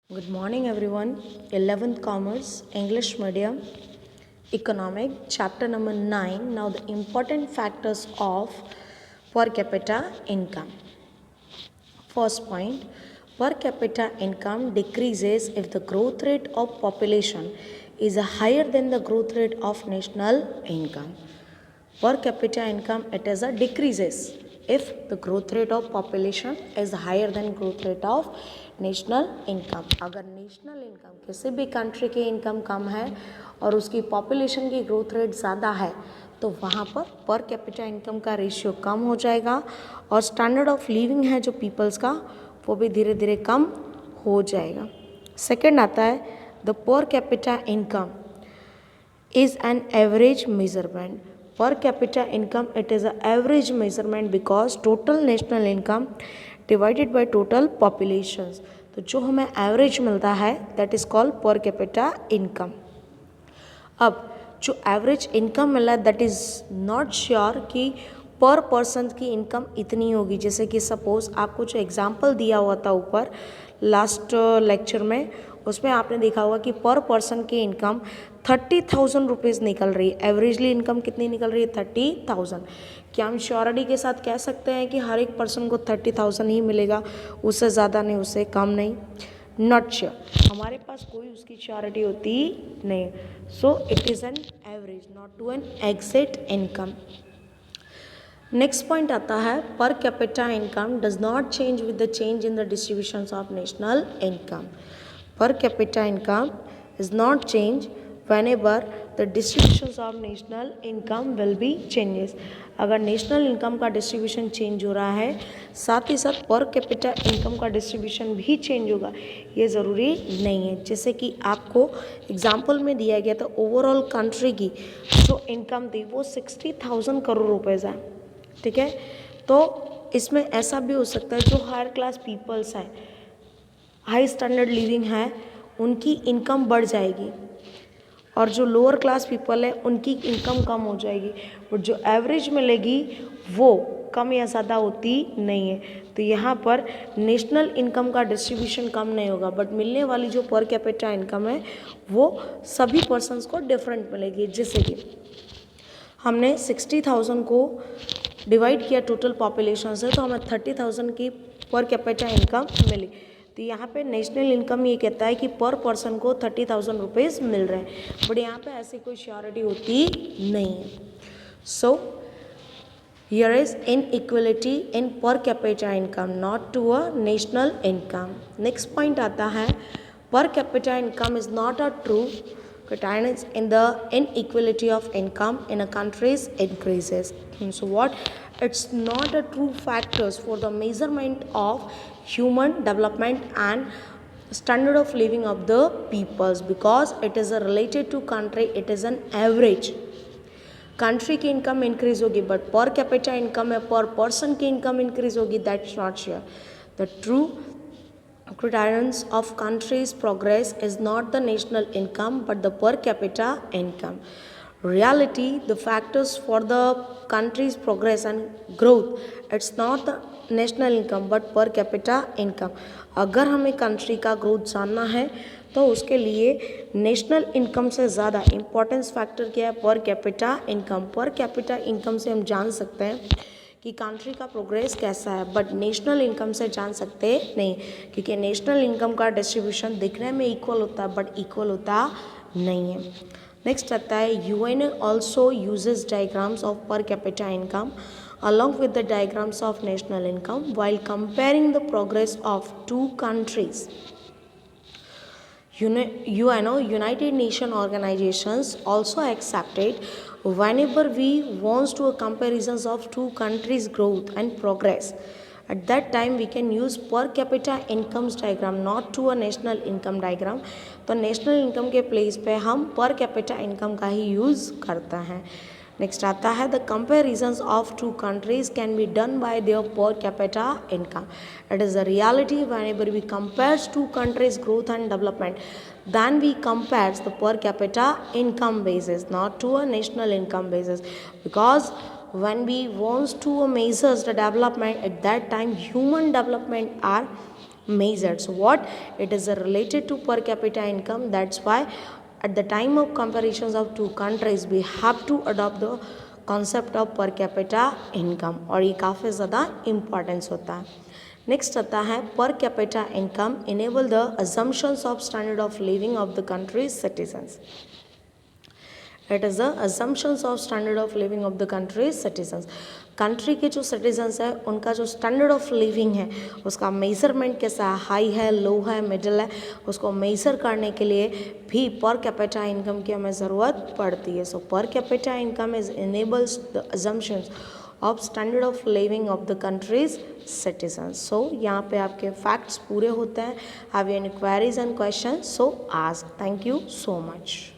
Good morning, everyone. 11th Commerce, English Medium, Economic, Chapter number 9. Now, the important factors of per capita income. First point, per capita income decreases if the growth rate of population is higher than the growth rate of national income. Per capita income, it is a decreases if the growth rate of population is higher than growth rate of national income. अगर national income किसी भी country की income कम है और उसकी population की growth rate ज़्यादा है तो वहाँ पर कैपिटा इनकम का रेशियो कम हो जाएगा और स्टैंडर्ड ऑफ लिविंग है जो पीपल्स का वो भी धीरे धीरे कम हो जाएगा. सेकंड आता है द पर capita income is an average measurement. Per capita income, it is an average measurement because total national income divided by total populations. तो जो हमें एवरेज मिलता है दैट इज कॉल्ड पर कैपिटा इनकम. अब जो एवरेज इनकम मिला है दैट इज़ नॉट श्योर कि पर पर्सन की इनकम इतनी होगी. जैसे कि सपोज आपको जो एग्जांपल दिया हुआ था ऊपर लास्ट लेक्चर में उसमें आपने देखा होगा कि पर पर्सन की इनकम 30,000 रुपीज़ निकल रही है. एवरेजली इनकम कितनी निकल रही है 30,000. क्या हम श्योरिटी के साथ कह सकते हैं कि हर एक पर्सन को 30,000 ही मिलेगा, उससे ज़्यादा नहीं उससे कम नहीं? Not sure. हमारे पास कोई उसकी श्योरिटी होती नहीं. So it is an average not to an exact income. Next point आता है per capita income does not change with the change in the distribution of national income. Per capita income is not change whenever the distributions of national income will be changes. अगर national income का distribution change हो रहा है साथ ही साथ पर capita income का distribution भी चेंज होगा ये ज़रूरी नहीं है. जैसे कि आपको एग्जांपल में दिया गया था ओवरऑल कंट्री की जो इनकम थी वो 60,000 करोड़ रुपएज़ है. ठीक है, तो इसमें ऐसा भी हो सकता है जो हायर क्लास पीपल्स हैं हाई स्टैंडर्ड लिविंग है उनकी इनकम बढ़ जाएगी और जो लोअर क्लास पीपल है उनकी इनकम कम हो जाएगी. बट जो एवरेज मिलेगी वो कम या ज़्यादा होती नहीं है. तो यहाँ पर नेशनल इनकम का डिस्ट्रीब्यूशन कम नहीं होगा बट मिलने वाली जो पर कैपिटा इनकम है वो सभी पर्सनस को डिफरेंट मिलेगी. जैसे कि हमने 60,000 को डिवाइड किया टोटल पॉपुलेशन से तो हमें 30,000 की पर कैपिटा इनकम मिली. तो यहाँ पे नेशनल इनकम ये कहता है कि पर पर्सन को 30,000 रुपीज़ मिल रहे हैं बट यहाँ पे ऐसी कोई श्योरिटी होती नहीं है. So here is inequality in per capita income not to a national income. Next point आता है per capita income is not a true determinants in the inequality of income in a country's increases. So what? It's not a true factors for the measurement of human development and standard of living of the peoples because it is a related to country. It is an average. Country की income increase होगी but पर capita income है पर person की income increase होगी that's not sure. The true criterions of country's progress is not the national income but the per capita income. Reality, the factors for the country's progress and growth, it's not the national income but per capita income. अगर हमें country का growth जानना है तो उसके लिए national income से ज़्यादा इम्पोर्टेंस फैक्टर क्या है पर कैपिटा इनकम. पर कैपिटा इनकम से हम जान सकते हैं कि कंट्री का प्रोग्रेस कैसा है बट नेशनल इनकम से जान सकते नहीं क्योंकि नेशनल इनकम का डिस्ट्रीब्यूशन दिखने में इक्वल होता है बट इक्वल होता नहीं है. नेक्स्ट आता है UN also uses diagrams of पर capita income along with the diagrams of national income while comparing the progress of two countries. United Nations organizations also accepted whenever we want to a comparisons of two countries growth and progress. At that time we can use per capita incomes diagram not to a national income diagram. तो national income के place पे हम पर capita income का ही use करता है. Next आता है the comparisons of two countries can be done by their per capita income. It is the reality whenever we compares two countries growth and development then we compares the per capita income basis not to a national income basis because when we wants to measure the development at that time human development are measured. So what? It is related to per capita income. That's why at the time of comparisons of two countries we have to adopt the concept of per capita income, और ये काफ़ी ज़्यादा importance होता है. Next आता है per capita income enable the assumptions of standard of living of the countries citizens. It is the assumptions of standard of living of the countries citizens. Country के जो सिटीजन्स है उनका जो स्टैंडर्ड ऑफ लिविंग है उसका measurement कैसा है, high है, लो है, मिडिल है, उसको मेजर करने के लिए भी पर कैपिटा इनकम की हमें ज़रूरत पड़ती है. So per capita income is enables the assumptions of standard of living of the countries citizens. So यहाँ पे आपके फैक्ट्स पूरे होते हैं. Have you any queries and question? So ask. Thank you so much.